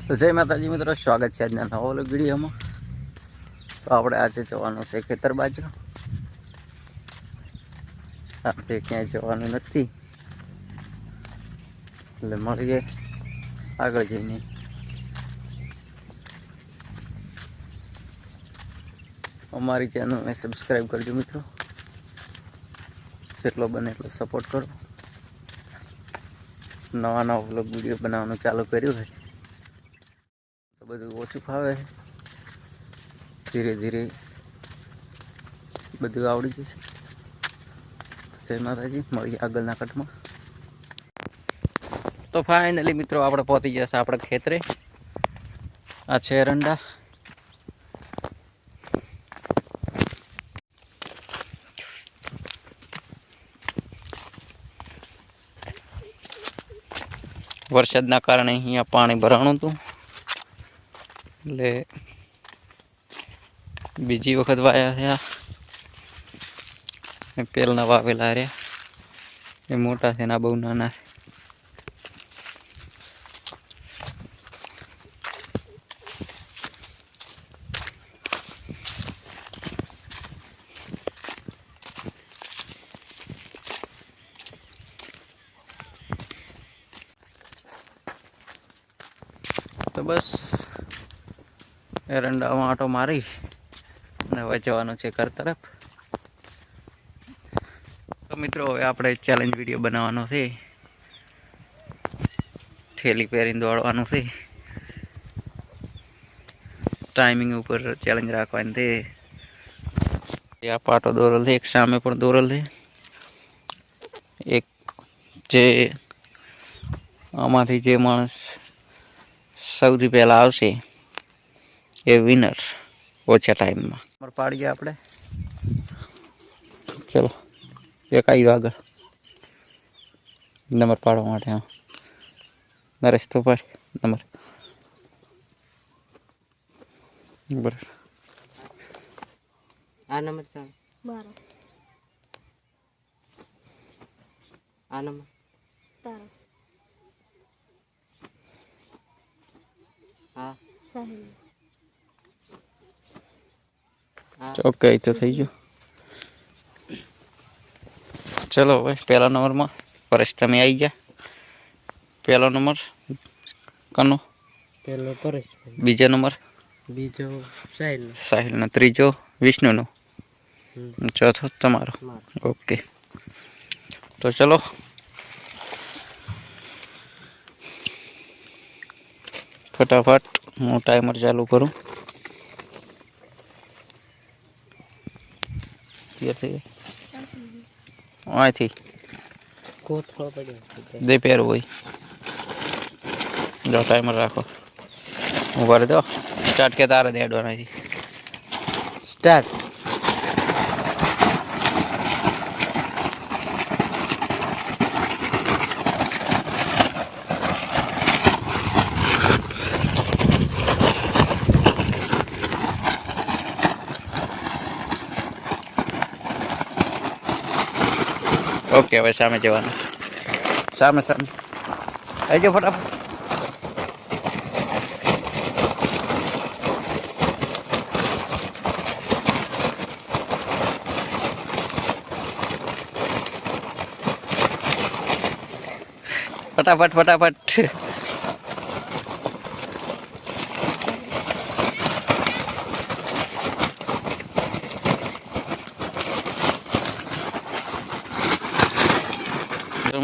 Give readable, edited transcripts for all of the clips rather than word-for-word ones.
તો જય માતાજી મિત્રો, સ્વાગત છે આજના નવા વ્લોગ વિડીયોમાં। તો આપણે આજે જવાનું છે ખેતર બાજુ। આપણે ક્યાંય જવાનું નથી એટલે મળીએ આગળ જઈને। અમારી ચેનલને સબસ્ક્રાઈબ કરજો મિત્રો, જેટલો બને એટલો સપોર્ટ કરો। નવા નવા વ્લોગ વિડીયો બનાવવાનું ચાલુ કર્યું છે તો બધું ઓછું ફાવે, ધીરે ધીરે બધું આવડી જશે। તો જય માતાજી, મળીએ આગળના કટમાં। તો ફાઇનલી મિત્રો આપણે પહોંચી જશે આપણે ખેતરે। આ છે એરંડા। વરસાદના કારણે અહીંયા પાણી ભરાણું હતું એટલે બીજી વખત વાયા થયા। પહેલના વાવેલા રહ્યા એ મોટા છે ને બહુ નાના। તો બસ એરંડામાં આંટો મારી અને હવે જવાનું છે ઘર તરફ। તો મિત્રો હવે આપણે ચેલેન્જ વિડીયો બનાવવાનો છે, થેલી પહેરીને દોડવાનું છે। ટાઈમિંગ ઉપર ચેલેન્જ રાખવાની છે। આ પાટો દોરેલ છે, એક સામે પણ દોરેલ છે। એક જે આમાંથી જે માણસ સૌથી પહેલા આવશે એ વિનર ઓછા ટાઈમમાં। નંબર પાડીએ આપણે, ચલો એક આવ્યો આગળ નંબર પાડવા માટે। હા નરેશ તો પાડ નંબર બરાબર। આ નંબર 12, આ નંબર 13, હા સાહિલ, ઓકે તો થઈ ગયું। ચલો હવે પહેલા નંબરમાં પરેશ તમે આવી ગયા। પહેલો નંબર કનો, પહેલો પરેશ, બીજો નંબર બીજો સાહિલ, સાહિલનો, ત્રીજો વિષ્ણુનો, ચોથો તમારો। ઓકે તો ચલો ફટાફટ હું ટાઈમર ચાલુ કરું। અહીંથી કોથળો પડ્યો દે પહેરવું હોય જો ટાઈમર રાખો। ઉભા રહી દો, સ્ટાર્ટ કે તારે દે હેડવાનાથી સ્ટાર્ટ। ઓકે હવે સામે જવાનું, સામે સામે આવી જાઓ ફટાફટ। ફટાફટ ફટાફટ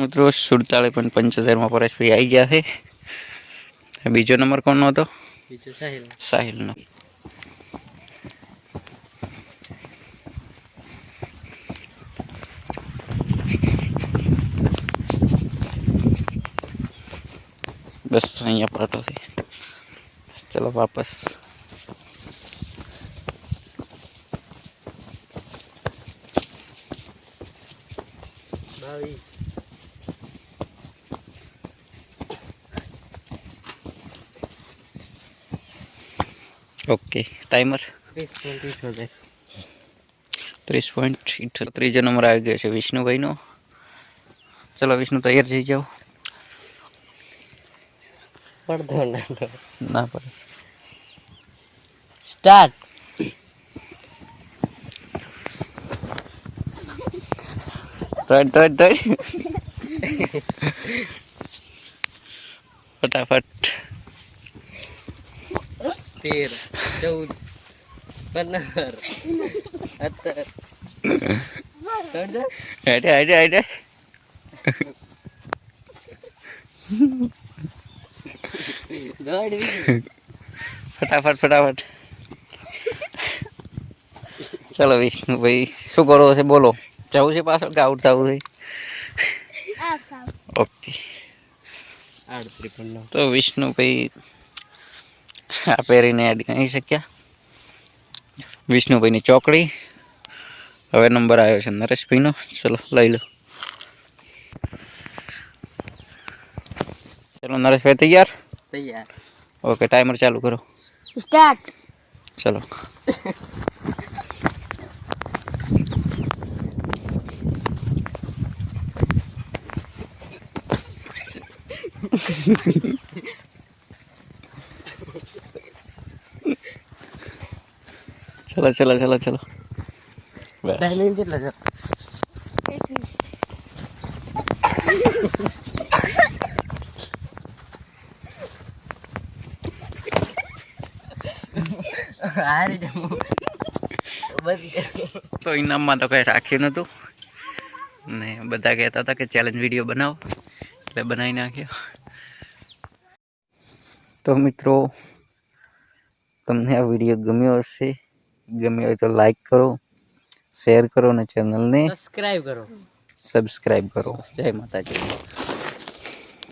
મિત્રો 47.75 પરેશભાઈ આવી ગયા છે। બીજો નંબર કોનો હતો? બીજો સાહિલ, સાહિલનો। બસ અહીંયા પાટો છે, ચલો વાપસ। Okay timer 30.78। ત્રીજો નંબર આવી ગયો છે વિષ્ણુભાઈનો। ચલો વિષ્ણુ તૈયાર થઈ જાઓ। પડતો ના પડે. સ્ટાર્ટ. ટટ ફટાફટ. 13 14 15 17 હેડે ફટાફટ. ચલો વિષ્ણુભાઈ શું કરો છે બોલો. જવું છે પાછળ કે આઉટ થવું છે? ઓકે. 38 તો વિષ્ણુભાઈ આ પહેરીને એડ કરી શક્યા. વિષ્ણુભાઈની ચોકડી. હવે નંબર આવ્યો છે નરેશભાઈનો. ચલો લઈ લો. ચલો નરેશભાઈ તૈયાર? તૈયાર. ઓકે ટાઈમર ચાલુ કરો. સ્ટાર્ટ. ચલો. ચલો. બસ. ટાઈમિંગ કેટલા છે? હારી જમું તો ઇનામમાં તો કંઈ રાખ્યું નહોતું ને બધા કહેતા હતા કે ચેલેન્જ વિડીયો બનાવો એટલે બનાવી નાખ્યો. તો મિત્રો તમને આ વિડીયો ગમ્યો હશે. ગમ્યો હોય તો લાઈક કરો, શેર કરો અને ચેનલને સબસ્ક્રાઇબ કરો. સબસ્ક્રાઈબ કરો. જય માતાજી.